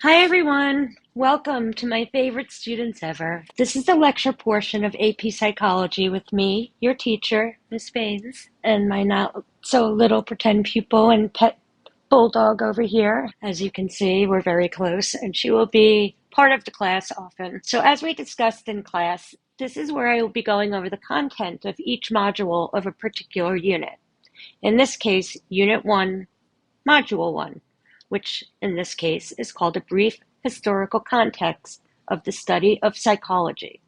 Hi everyone, welcome to my favorite students ever. This is the lecture portion of AP Psychology with me, your teacher, Miss Baines, and my not so little pretend pupil and pet bulldog over here. As you can see, we're very close and she will be part of the class often. So as we discussed in class, this is where I will be going over the content of each module of a particular unit. In this case, Unit 1, Module 1, which in this case is called a brief historical context of the study of psychology.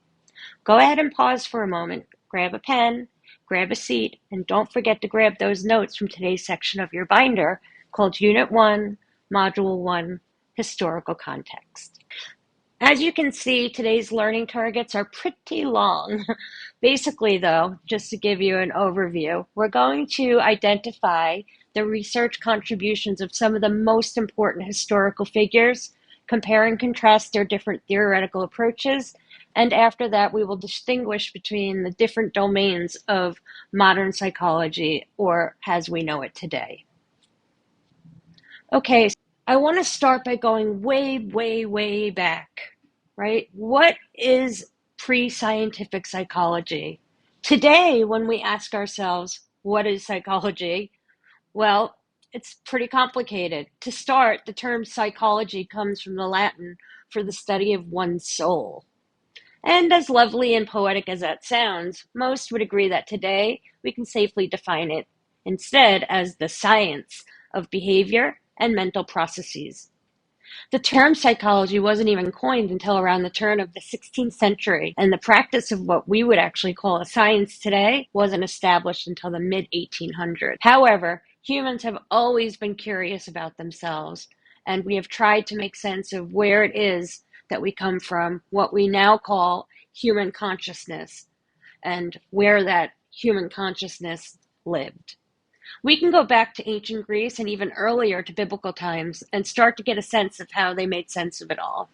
Go ahead and pause for a moment, grab a pen, grab a seat, and don't forget to grab those notes from today's section of your binder called Unit 1, Module 1, Historical Context. As you can see, today's learning targets are pretty long. Basically, though, just to give you an overview, we're going to identify the research contributions of some of the most important historical figures, compare and contrast their different theoretical approaches, and after that, we will distinguish between the different domains of modern psychology, or as we know it today. Okay, I want to start by going way back, right? What is pre-scientific psychology? Today, when we ask ourselves, what is psychology? Well, it's pretty complicated. To start, the term psychology comes from the Latin for the study of one's soul. And as lovely and poetic as that sounds, most would agree that today we can safely define it instead as the science of behavior and mental processes. The term psychology wasn't even coined until around the turn of the 16th century, and the practice of what we would actually call a science today wasn't established until the mid-1800s. However, humans have always been curious about themselves, and we have tried to make sense of where it is that we come from, what we now call human consciousness, and where that human consciousness lived. We can go back to ancient Greece and even earlier to biblical times and start to get a sense of how they made sense of it all.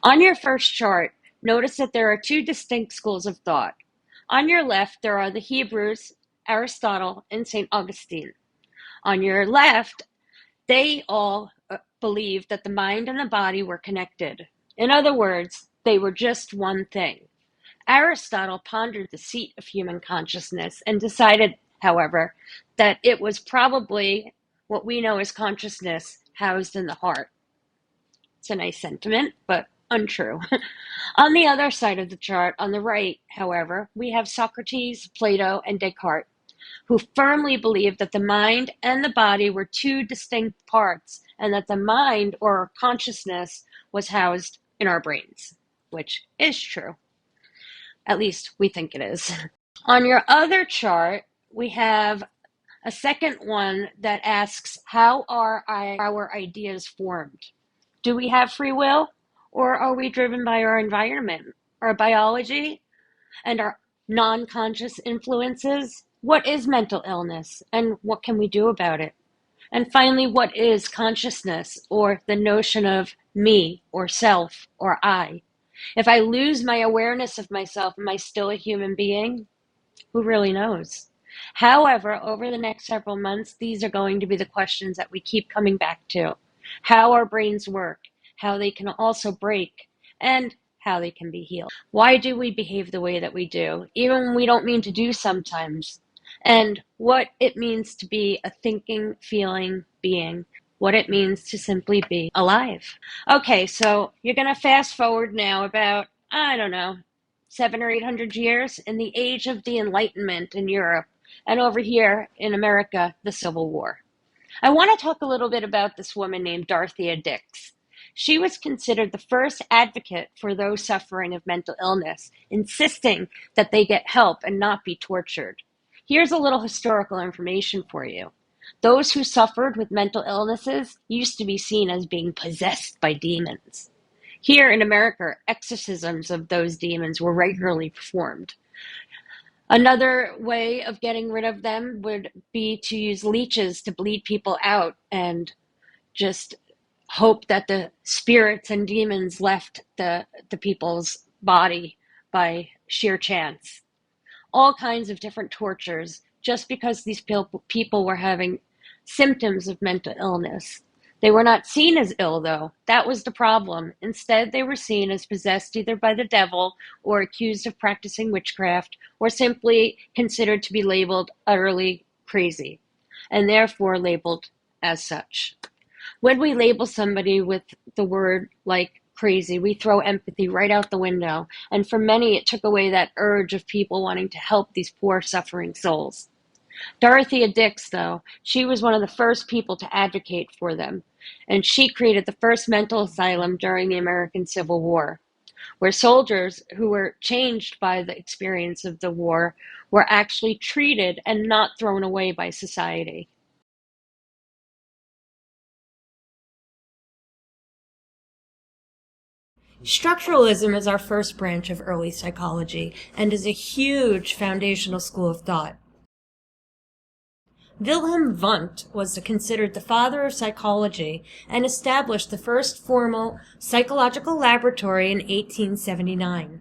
On your first chart, notice that there are two distinct schools of thought. On your left, there are the Hebrews, Aristotle, and St. Augustine. On your left, they all believed that the mind and the body were connected. In other words, they were just one thing. Aristotle pondered the seat of human consciousness and decided, however, that it was probably what we know as consciousness housed in the heart. It's a nice sentiment, but untrue. On the other side of the chart, on the right, however, we have Socrates, Plato, and Descartes, who firmly believed that the mind and the body were two distinct parts, and that the mind, or consciousness, was housed in our brains, which is true. At least we think it is. On your other chart, we have a second one that asks, how are our ideas formed? Do we have free will, or are we driven by our environment, our biology, and our non-conscious influences? What is mental illness, and what can we do about it? And finally, what is consciousness, or the notion of me, or self, or I? If I lose my awareness of myself, am I still a human being? Who really knows? However, over the next several months, these are going to be the questions that we keep coming back to. How our brains work, how they can also break, and how they can be healed. Why do we behave the way that we do, even when we don't mean to do sometimes? And what it means to be a thinking, feeling being. What it means to simply be alive. Okay, so you're going to fast forward now about, 700 or 800 years in the age of the Enlightenment in Europe, and over here in America, the Civil War. I want to talk a little bit about this woman named Dorothea Dix. She was considered the first advocate for those suffering of mental illness, insisting that they get help and not be tortured. Here's a little historical information for you. Those who suffered with mental illnesses used to be seen as being possessed by demons. Here in America, exorcisms of those demons were regularly performed. Another way of getting rid of them would be to use leeches to bleed people out and just hope that the spirits and demons left the people's body by sheer chance. All kinds of different tortures just because these people were having symptoms of mental illness. They were not seen as ill, though. That was the problem. Instead, they were seen as possessed either by the devil or accused of practicing witchcraft or simply considered to be labeled utterly crazy and therefore labeled as such. When we label somebody with the word like crazy, we throw empathy right out the window. And for many, it took away that urge of people wanting to help these poor, suffering souls. Dorothea Dix, though, she was one of the first people to advocate for them. And she created the first mental asylum during the American Civil War, where soldiers who were changed by the experience of the war were actually treated and not thrown away by society. Structuralism is our first branch of early psychology and is a huge foundational school of thought. Wilhelm Wundt was considered the father of psychology and established the first formal psychological laboratory in 1879.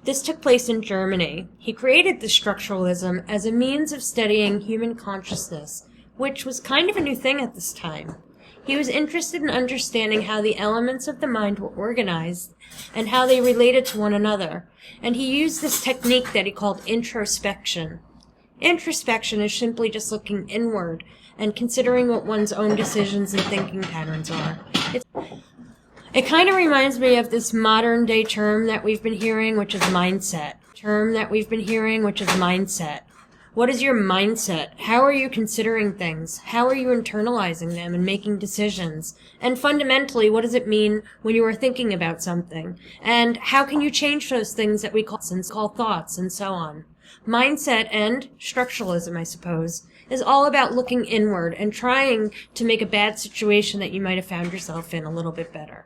This took place in Germany. He created the structuralism as a means of studying human consciousness, which was kind of a new thing at this time. He was interested in understanding how the elements of the mind were organized and how they related to one another, and he used this technique that he called introspection. Introspection is simply just looking inward and considering what one's own decisions and thinking patterns are. It kind of reminds me of this modern day term that we've been hearing, which is mindset. What is your mindset? How are you considering things? How are you internalizing them and making decisions? And fundamentally, what does it mean when you are thinking about something? And how can you change those things that we call thoughts and so on? Mindset and structuralism, I suppose, is all about looking inward and trying to make a bad situation that you might have found yourself in a little bit better.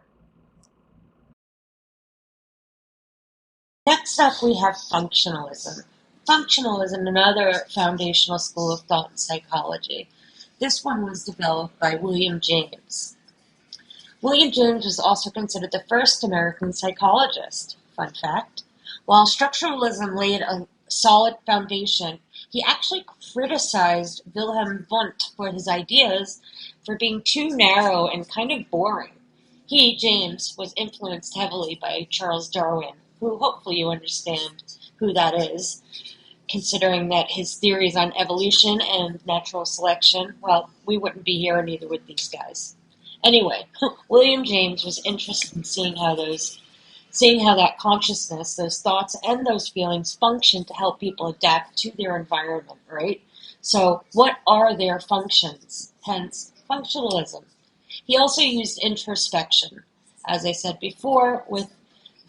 Next up, we have functionalism. Functionalism, another foundational school of thought in psychology. This one was developed by William James. William James was also considered the first American psychologist. Fun fact. While structuralism laid a solid foundation, he actually criticized Wilhelm Wundt for his ideas for being too narrow and kind of boring. He, James, was influenced heavily by Charles Darwin, who hopefully you understand who that is, considering that his theories on evolution and natural selection, well, we wouldn't be here, neither would these guys. Anyway, William James was interested in seeing how that consciousness, those thoughts, and those feelings function to help people adapt to their environment, right? So what are their functions? Hence, functionalism. He also used introspection, as I said before, with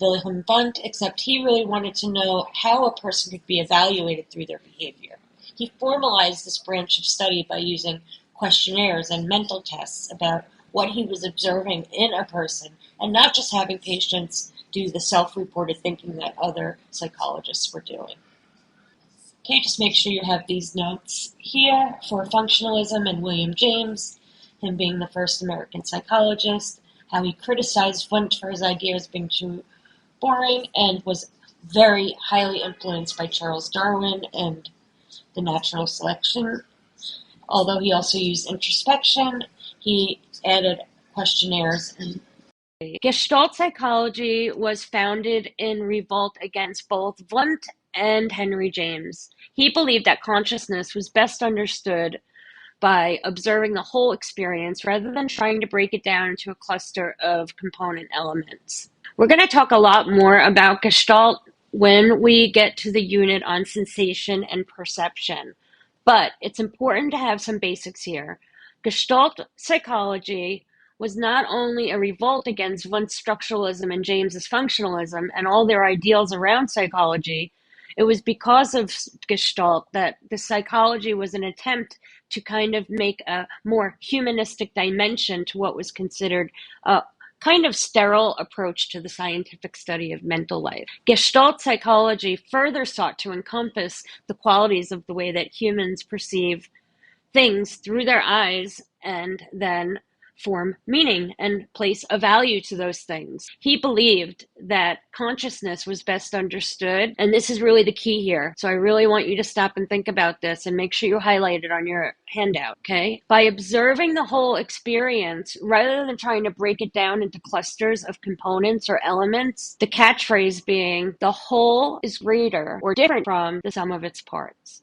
Wilhelm Wundt, except he really wanted to know how a person could be evaluated through their behavior. He formalized this branch of study by using questionnaires and mental tests about what he was observing in a person, and not just having patients do the self-reported thinking that other psychologists were doing. Okay, just make sure you have these notes here for functionalism and William James, him being the first American psychologist, how he criticized Wundt for his ideas being too boring and was very highly influenced by Charles Darwin and the natural selection. Although he also used introspection, he added questionnaires. Gestalt psychology was founded in revolt against both Wundt and Henry James. He believed that consciousness was best understood by observing the whole experience rather than trying to break it down into a cluster of component elements. We're going to talk a lot more about Gestalt when we get to the unit on sensation and perception, but it's important to have some basics here. Gestalt psychology was not only a revolt against Wundt's structuralism and James's functionalism and all their ideals around psychology. It was because of Gestalt that the psychology was an attempt to kind of make a more humanistic dimension to what was considered a kind of sterile approach to the scientific study of mental life. Gestalt psychology further sought to encompass the qualities of the way that humans perceive things through their eyes and then form meaning and place a value to those things. He believed that consciousness was best understood, and this is really the key here. So I really want you to stop and think about this and make sure you highlight it on your handout, okay? By observing the whole experience, rather than trying to break it down into clusters of components or elements, the catchphrase being, the whole is greater or different from the sum of its parts.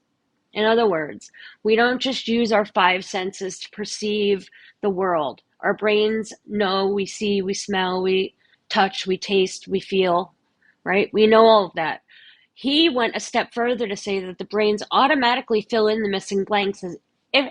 In other words, we don't just use our five senses to perceive the world. Our brains know, we see, we smell, we touch, we taste, we feel, right? We know all of that. He went a step further to say that the brains automatically fill in the missing blanks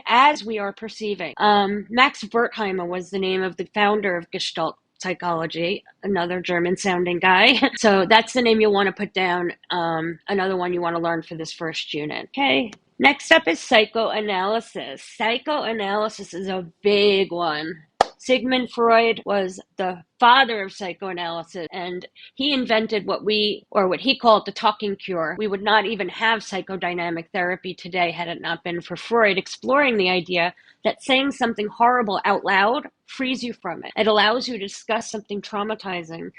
as we are perceiving. Max Wertheimer was the name of the founder of Gestalt Psychology, another German-sounding guy. So that's the name you'll want to put down, another one you want to learn for this first unit. Okay. Next up is psychoanalysis. Psychoanalysis is a big one. Sigmund Freud was the father of psychoanalysis, and he invented what he called the talking cure. We would not even have psychodynamic therapy today had it not been for Freud exploring the idea that saying something horrible out loud frees you from it. It allows you to discuss something traumatizing.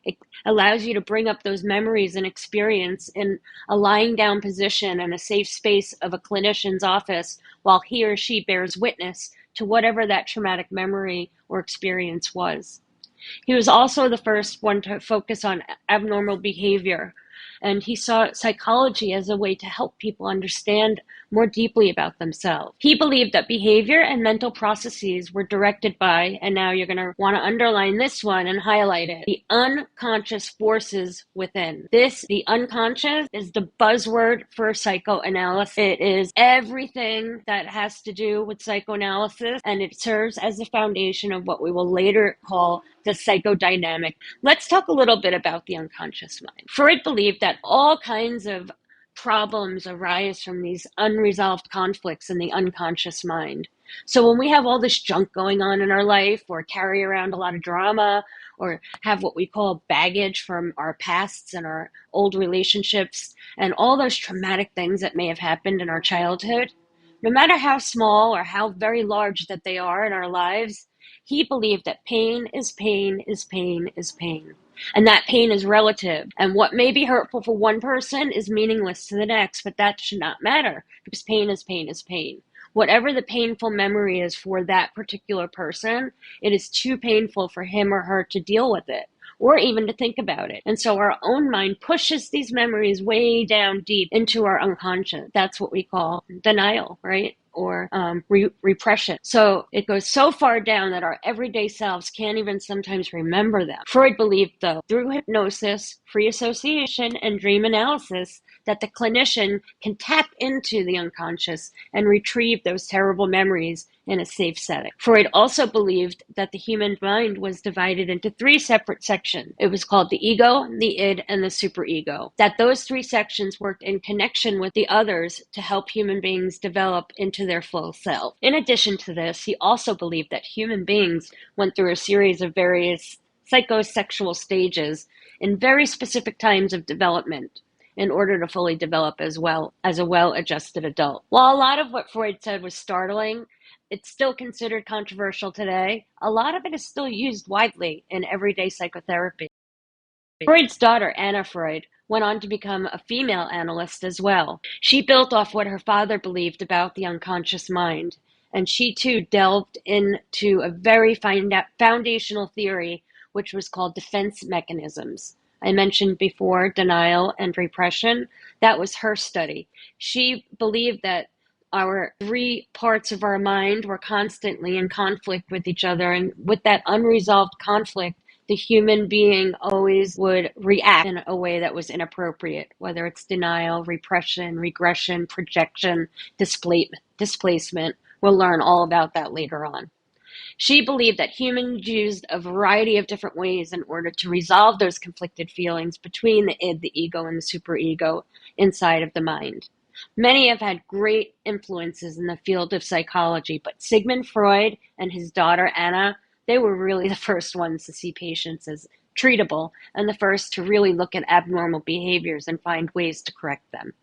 It allows you to bring up those memories and experience in a lying down position in a safe space of a clinician's office while he or she bears witness to whatever that traumatic memory or experience was. He was also the first one to focus on abnormal behavior, and he saw psychology as a way to help people understand more deeply about themselves. He believed that behavior and mental processes were directed by, and now you're going to want to underline this one and highlight it, the unconscious forces within. The unconscious, is the buzzword for psychoanalysis. It is everything that has to do with psychoanalysis, and it serves as the foundation of what we will later call the psychodynamic. Let's talk a little bit about the unconscious mind. Freud believed that all kinds of problems arise from these unresolved conflicts in the unconscious mind. So when we have all this junk going on in our life, or carry around a lot of drama, or have what we call baggage from our pasts and our old relationships, and all those traumatic things that may have happened in our childhood, no matter how small or how very large that they are in our lives, he believed that pain is pain is pain is pain. And that pain is relative. And what may be hurtful for one person is meaningless to the next, but that should not matter because pain is pain is pain. Whatever the painful memory is for that particular person, it is too painful for him or her to deal with it or even to think about it. And so our own mind pushes these memories way down deep into our unconscious. That's what we call denial, right? Or repression. So it goes so far down that our everyday selves can't even sometimes remember them. Freud believed, though, through hypnosis, free association, and dream analysis, that the clinician can tap into the unconscious and retrieve those terrible memories in a safe setting. Freud also believed that the human mind was divided into three separate sections. It was called the ego, the id, and the superego. That those three sections worked in connection with the others to help human beings develop into their full self. In addition to this, he also believed that human beings went through a series of various psychosexual stages in very specific times of development in order to fully develop as well as a well-adjusted adult. While a lot of what Freud said was startling, it's still considered controversial today. A lot of it is still used widely in everyday psychotherapy. Freud's daughter, Anna Freud, went on to become a female analyst as well. She built off what her father believed about the unconscious mind, and she too delved into a very foundational theory, which was called defense mechanisms. I mentioned before denial and repression. That was her study. She believed that our three parts of our mind were constantly in conflict with each other, and with that unresolved conflict, the human being always would react in a way that was inappropriate, whether it's denial, repression, regression, projection, displacement. We'll learn all about that later on. She believed that humans used a variety of different ways in order to resolve those conflicted feelings between the id, the ego, and the superego inside of the mind. Many have had great influences in the field of psychology, but Sigmund Freud and his daughter Anna, they were really the first ones to see patients as treatable and the first to really look at abnormal behaviors and find ways to correct them.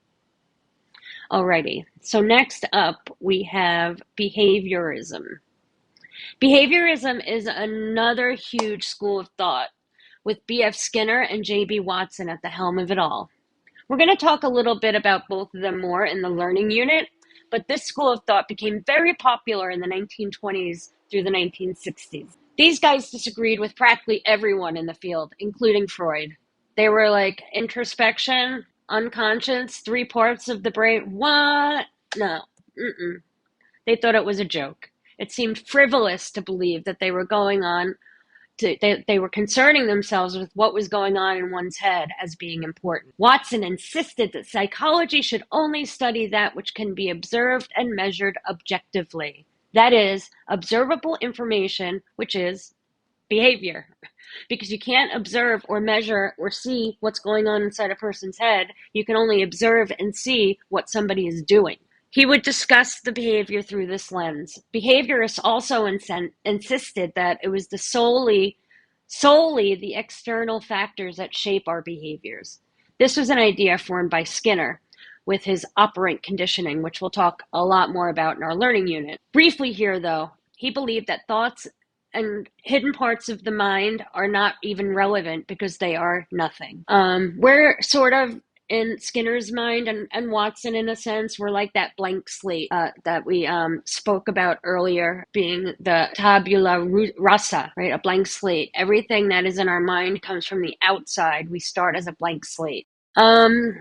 Alrighty, so next up we have behaviorism. Behaviorism is another huge school of thought, with B.F. Skinner and J.B. Watson at the helm of it all. We're going to talk a little bit about both of them more in the learning unit, but this school of thought became very popular in the 1920s through the 1960s. These guys disagreed with practically everyone in the field, including Freud. They were like, introspection, unconscious, 3 parts of the brain. What? No. They thought it was a joke. It seemed frivolous to believe that they were they were concerning themselves with what was going on in one's head as being important. Watson insisted that psychology should only study that which can be observed and measured objectively. That is, observable information, which is behavior. Because you can't observe or measure or see what's going on inside a person's head. You can only observe and see what somebody is doing. He would discuss the behavior through this lens. Behaviorists also insisted that it was solely the external factors that shape our behaviors. This was an idea formed by Skinner with his operant conditioning, which we'll talk a lot more about in our learning unit. Briefly here, though, he believed that thoughts and hidden parts of the mind are not even relevant because they are nothing. We're sort of in Skinner's mind and Watson, in a sense, we're like that blank slate that we spoke about earlier, being the tabula rasa, right? A blank slate. Everything that is in our mind comes from the outside. We start as a blank slate.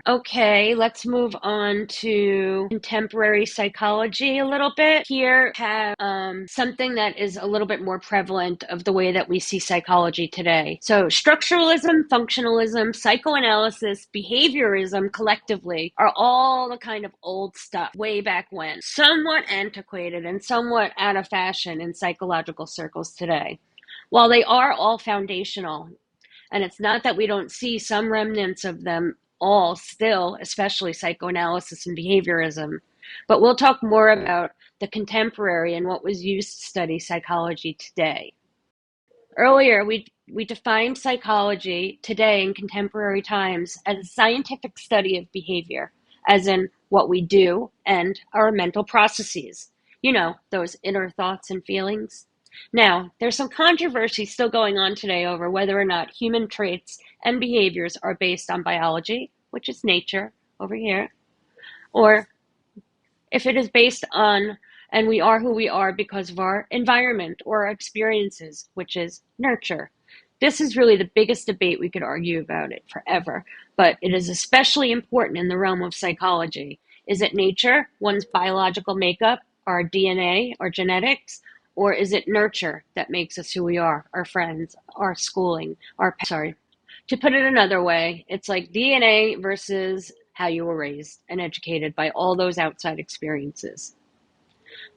Okay, let's move on to contemporary psychology a little bit. Here have something that is a little bit more prevalent of the way that we see psychology today. So structuralism, functionalism, psychoanalysis, behaviorism collectively are all the kind of old stuff way back when. Somewhat antiquated and somewhat out of fashion in psychological circles today. While they are all foundational, and it's not that we don't see some remnants of them all still, especially psychoanalysis and behaviorism. But we'll talk more about the contemporary and what was used to study psychology today. Earlier, we defined psychology today in contemporary times as a scientific study of behavior, as in what we do and our mental processes. You know, those inner thoughts and feelings. Now, there's some controversy still going on today over whether or not human traits and behaviors are based on biology, which is nature over here, or if it is based on, and we are who we are because of our environment or our experiences, which is nurture. This is really the biggest debate we could argue about it forever, but it is especially important in the realm of psychology. Is it nature, one's biological makeup, our DNA, our genetics, or is it nurture that makes us who we are, our friends, our schooling, To put it another way, it's like DNA versus how you were raised and educated by all those outside experiences.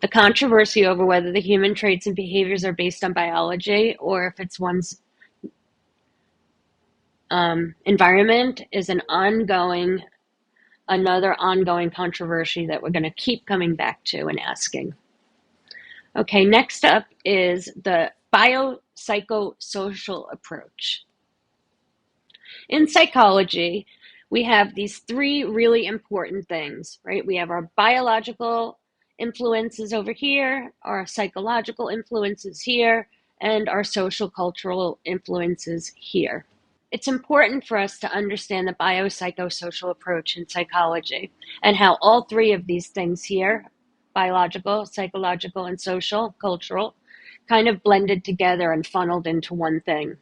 The controversy over whether the human traits and behaviors are based on biology or if it's one's environment is another ongoing controversy that we're going to keep coming back to and asking. Okay, next up is the biopsychosocial approach. In psychology, we have these 3 really important things, right? We have our biological influences over here, our psychological influences here, and our social cultural influences here. It's important for us to understand the biopsychosocial approach in psychology and how all 3 of these things here, biological, psychological, and social, cultural, kind of blended together and funneled into one thing.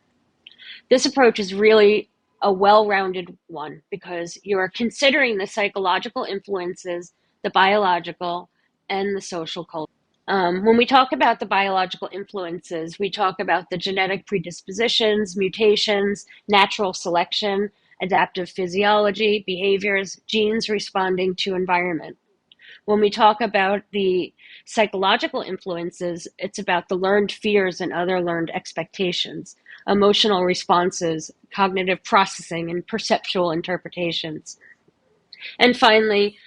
This approach is really a well-rounded one because you are considering the psychological influences, the biological, and the social culture. When we talk about the biological influences, we talk about the genetic predispositions, mutations, natural selection, adaptive physiology, behaviors, genes responding to environment. When we talk about the psychological influences, it's about the learned fears and other learned expectations, emotional responses, cognitive processing, and perceptual interpretations. And finally,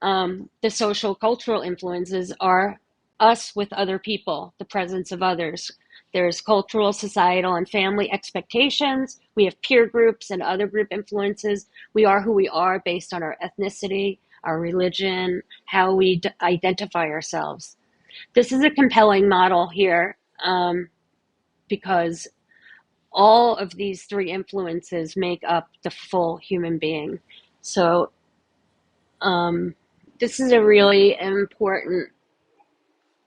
the social cultural influences are us with other people, the presence of others. There's cultural, societal, and family expectations. We have peer groups and other group influences. We are who we are based on our ethnicity, our religion, how we identify ourselves. This is a compelling model here because all of these three influences make up the full human being. So this is a really important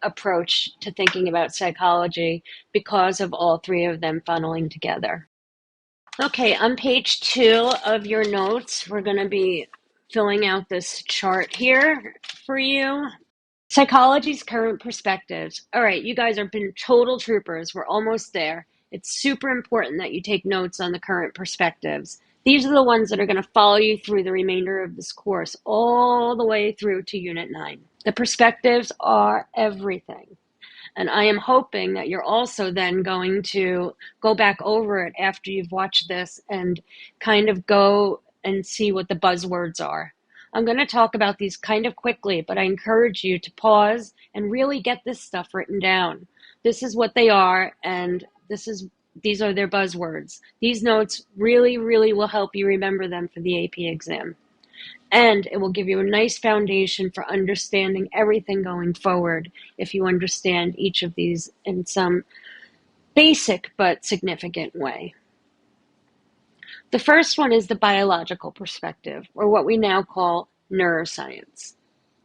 approach to thinking about psychology because of all three of them funneling together. Okay, on page 2 of your notes, we're going to be filling out this chart here for you. Psychology's current perspectives. All right, you guys have been total troopers. We're almost there. It's super important that you take notes on the current perspectives. These are the ones that are going to follow you through the remainder of this course, all the way through to Unit 9. The perspectives are everything. And I am hoping that you're also then going to go back over it after you've watched this and kind of go and see what the buzzwords are. I'm going to talk about these kind of quickly, but I encourage you to pause and really get this stuff written down. This is what they are, and these are their buzzwords. These notes really, really will help you remember them for the AP exam. And it will give you a nice foundation for understanding everything going forward if you understand each of these in some basic but significant way. The first one is the biological perspective, or what we now call neuroscience.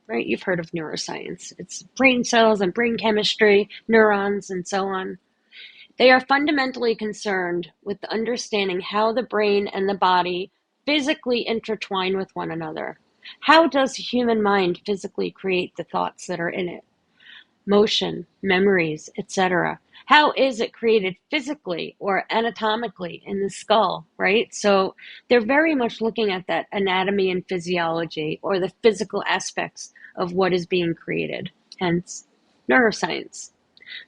Right? You've heard of neuroscience. It's brain cells and brain chemistry, neurons, and so on. They are fundamentally concerned with understanding how the brain and the body physically intertwine with one another. How does the human mind physically create the thoughts that are in it? Motion, memories, etc. How is it created physically or anatomically in the skull, right? So they're very much looking at that anatomy and physiology, or the physical aspects of what is being created, hence neuroscience.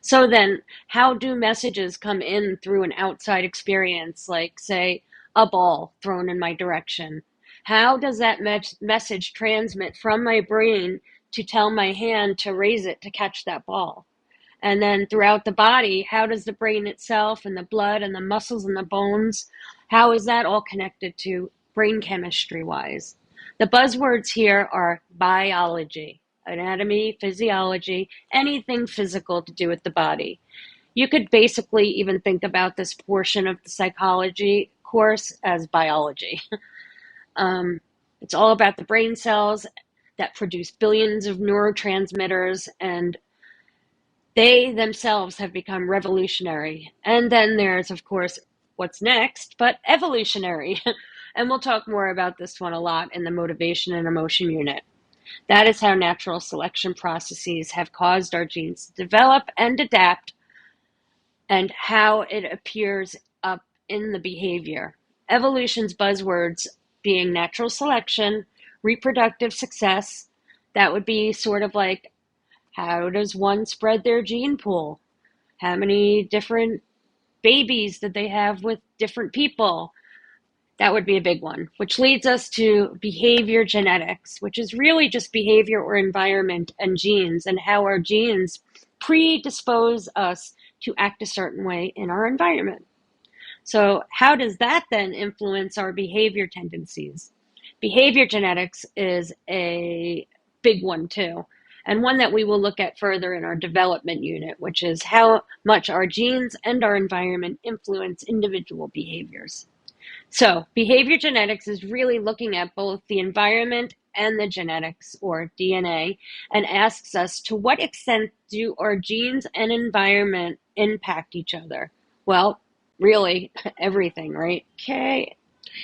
So then, how do messages come in through an outside experience, like, say, a ball thrown in my direction? How does that message transmit from my brain to tell my hand to raise it to catch that ball? And then throughout the body, how does the brain itself and the blood and the muscles and the bones, how is that all connected to brain chemistry-wise? The buzzwords here are biology. Anatomy, physiology, anything physical to do with the body. You could basically even think about this portion of the psychology course as biology. It's all about the brain cells that produce billions of neurotransmitters, and they themselves have become revolutionary. And then there's, of course, what's next, but evolutionary. And we'll talk more about this one a lot in the motivation and emotion unit. That is how natural selection processes have caused our genes to develop and adapt, and how it appears up in the behavior. Evolution's buzzwords being natural selection, reproductive success. That would be sort of like, how does one spread their gene pool? How many different babies did they have with different people? That would be a big one, which leads us to behavior genetics, which is really just behavior or environment and genes, and how our genes predispose us to act a certain way in our environment. So how does that then influence our behavior tendencies? Behavior genetics is a big one too, and one that we will look at further in our development unit, which is how much our genes and our environment influence individual behaviors. So behavior genetics is really looking at both the environment and the genetics, or DNA, and asks us, to what extent do our genes and environment impact each other? Well, really everything, right? Okay.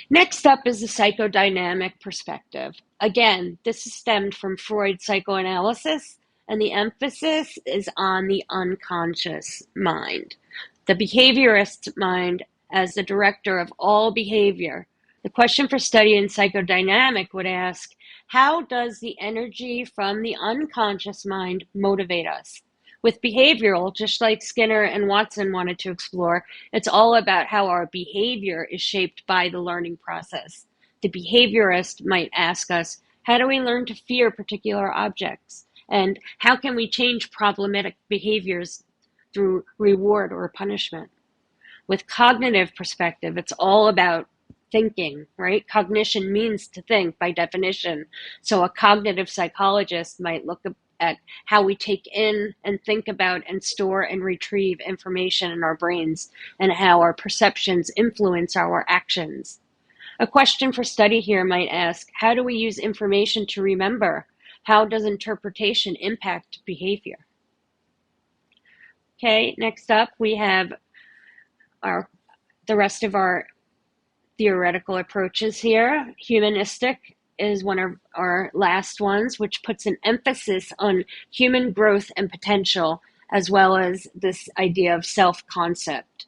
Next up is the psychodynamic perspective. Again, this is stemmed from Freud's psychoanalysis, and the emphasis is on the unconscious mind, the behaviorist mind as the director of all behavior. The question for study in psychodynamic would ask, how does the energy from the unconscious mind motivate us? With behavioral, just like Skinner and Watson wanted to explore, it's all about how our behavior is shaped by the learning process. The behaviorist might ask us, how do we learn to fear particular objects? And how can we change problematic behaviors through reward or punishment? With cognitive perspective, it's all about thinking, right? Cognition means to think by definition. So a cognitive psychologist might look at how we take in and think about and store and retrieve information in our brains, and how our perceptions influence our actions. A question for study here might ask, how do we use information to remember? How does interpretation impact behavior? Okay, next up we have the rest of our theoretical approaches here. Humanistic is one of our last ones, which puts an emphasis on human growth and potential, as well as this idea of self-concept.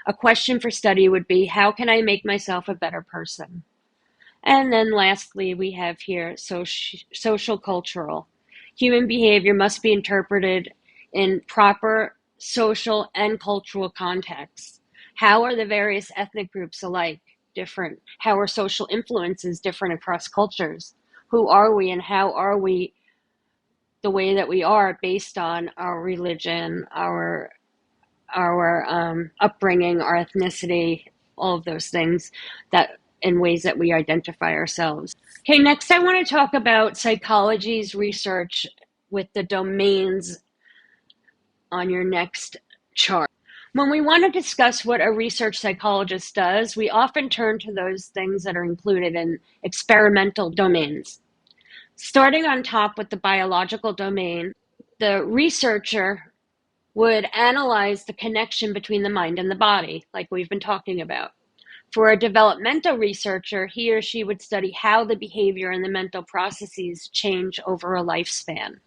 A question for study would be, how can I make myself a better person? And then lastly, we have here social cultural. Human behavior must be interpreted in proper social and cultural contexts. How are the various ethnic groups alike? Different? How are social influences different across cultures? Who are we and how are we the way that we are based on our religion, our upbringing, our ethnicity, all of those things that in ways that we identify ourselves. Okay, next I want to talk about psychology's research with the domains on your next chart. When we want to discuss what a research psychologist does, we often turn to those things that are included in experimental domains. Starting on top with the biological domain, the researcher would analyze the connection between the mind and the body, like we've been talking about. For a developmental researcher, he or she would study how the behavior and the mental processes change over a lifespan.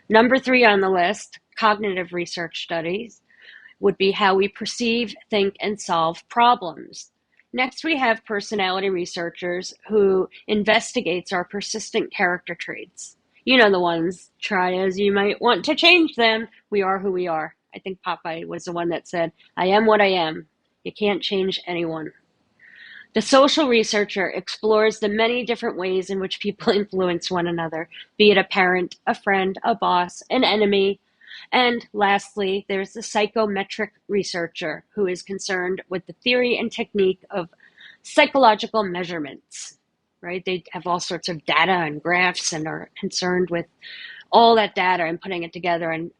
Number 3 on the list, cognitive research studies, would be how we perceive, think, and solve problems. Next, we have personality researchers who investigates our persistent character traits. You know the ones, try as you might want to change them, we are who we are. I think Popeye was the one that said, I am what I am. You can't change anyone. The social researcher explores the many different ways in which people influence one another, be it a parent, a friend, a boss, an enemy. And lastly, there's the psychometric researcher who is concerned with the theory and technique of psychological measurements, right? They have all sorts of data and graphs and are concerned with all that data and putting it together and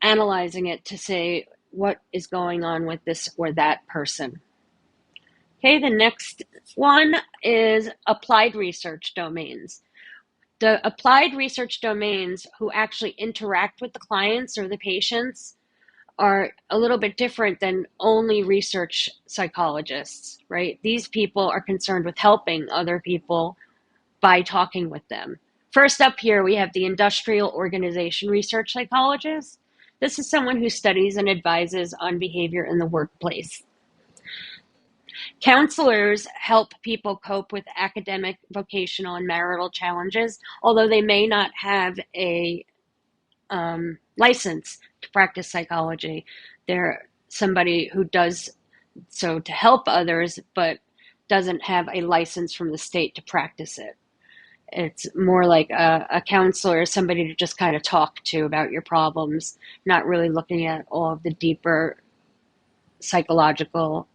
analyzing it to say what is going on with this or that person. Okay, the next one is applied research domains. The applied research domains who actually interact with the clients or the patients are a little bit different than only research psychologists, right? These people are concerned with helping other people by talking with them. First up here, we have the industrial organization research psychologist. This is someone who studies and advises on behavior in the workplace. Counselors help people cope with academic, vocational, and marital challenges, although they may not have a license to practice psychology. They're somebody who does so to help others, but doesn't have a license from the state to practice it. It's more like a counselor, somebody to just kind of talk to about your problems, not really looking at all of the deeper psychological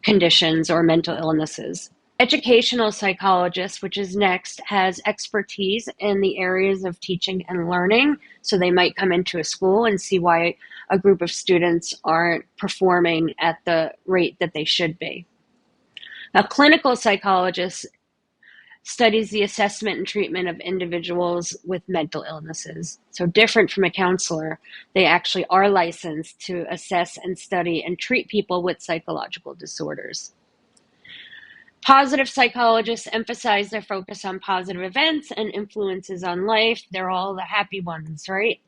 conditions or mental illnesses. Educational psychologist, which is next, has expertise in the areas of teaching and learning. So they might come into a school and see why a group of students aren't performing at the rate that they should be. A clinical psychologist studies the assessment and treatment of individuals with mental illnesses. So different from a counselor, they actually are licensed to assess and study and treat people with psychological disorders. Positive psychologists emphasize their focus on positive events and influences on life. They're all the happy ones, right?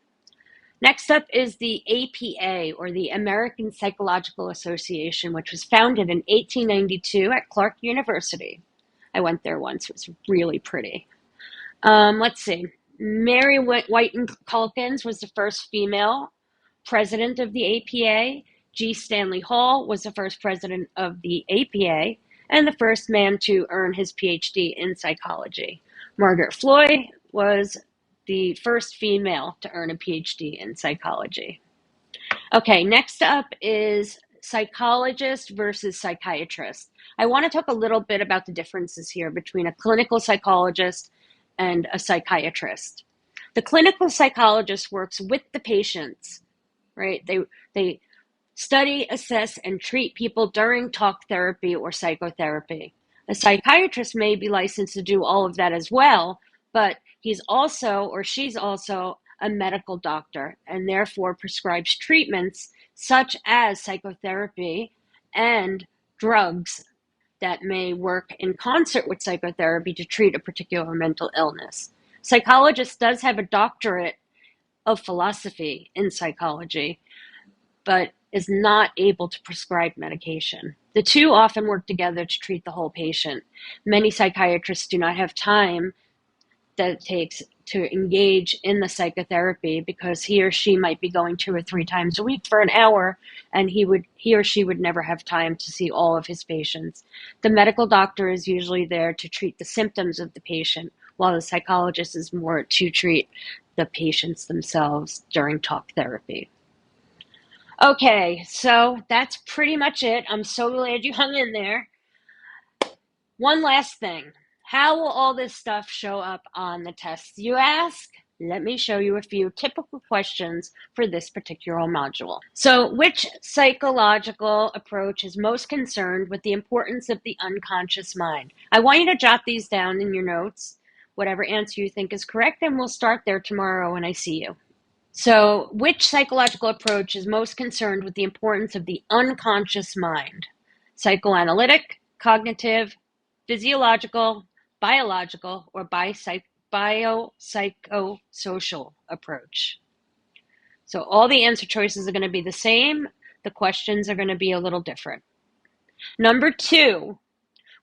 Next up is the APA, or the American Psychological Association, which was founded in 1892 at Clark University. I went there once. It was really pretty. Let's see. Mary Whiten Calkins was the first female president of the APA. G. Stanley Hall was the first president of the APA and the first man to earn his PhD in psychology. Margaret Floyd was the first female to earn a PhD in psychology. Okay, next up is psychologist versus psychiatrist. I want to talk a little bit about the differences here between a clinical psychologist and a psychiatrist. The clinical psychologist works with the patients, right? They study, assess, and treat people during talk therapy or psychotherapy. A psychiatrist may be licensed to do all of that as well, but he's also or she's also a medical doctor and therefore prescribes treatments such as psychotherapy and drugs that may work in concert with psychotherapy to treat a particular mental illness. Psychologist does have a doctorate of philosophy in psychology, but is not able to prescribe medication. The two often work together to treat the whole patient. Many psychiatrists do not have time that it takes to engage in the psychotherapy because he or she might be going 2 or 3 times a week for an hour, and he or she would never have time to see all of his patients. The medical doctor is usually there to treat the symptoms of the patient, while the psychologist is more to treat the patients themselves during talk therapy. Okay, so that's pretty much it. I'm so glad you hung in there. One last thing. How will all this stuff show up on the tests, you ask? Let me show you a few typical questions for this particular module. So, which psychological approach is most concerned with the importance of the unconscious mind? I want you to jot these down in your notes, whatever answer you think is correct, and we'll start there tomorrow when I see you. So, which psychological approach is most concerned with the importance of the unconscious mind? Psychoanalytic, cognitive, physiological, biological, or biopsychosocial approach? So all the answer choices are going to be the same. The questions are going to be a little different. Number 2,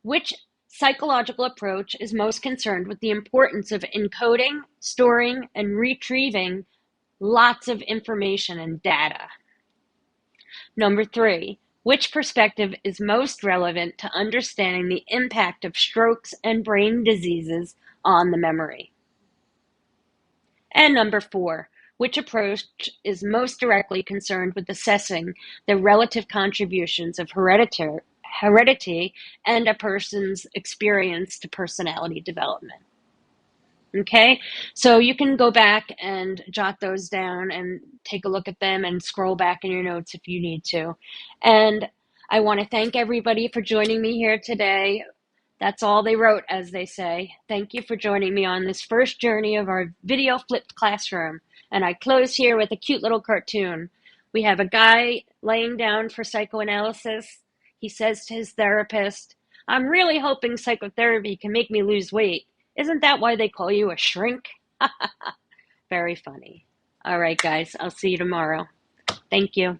which psychological approach is most concerned with the importance of encoding, storing, and retrieving lots of information and data? Number 3, which perspective is most relevant to understanding the impact of strokes and brain diseases on the memory? And number 4, which approach is most directly concerned with assessing the relative contributions of heredity and a person's experience to personality development? Okay, so you can go back and jot those down and take a look at them and scroll back in your notes if you need to. And I want to thank everybody for joining me here today. That's all they wrote, as they say. Thank you for joining me on this first journey of our video flipped classroom. And I close here with a cute little cartoon. We have a guy laying down for psychoanalysis. He says to his therapist, "I'm really hoping psychotherapy can make me lose weight. Isn't that why they call you a shrink?" Very funny. All right, guys, I'll see you tomorrow. Thank you.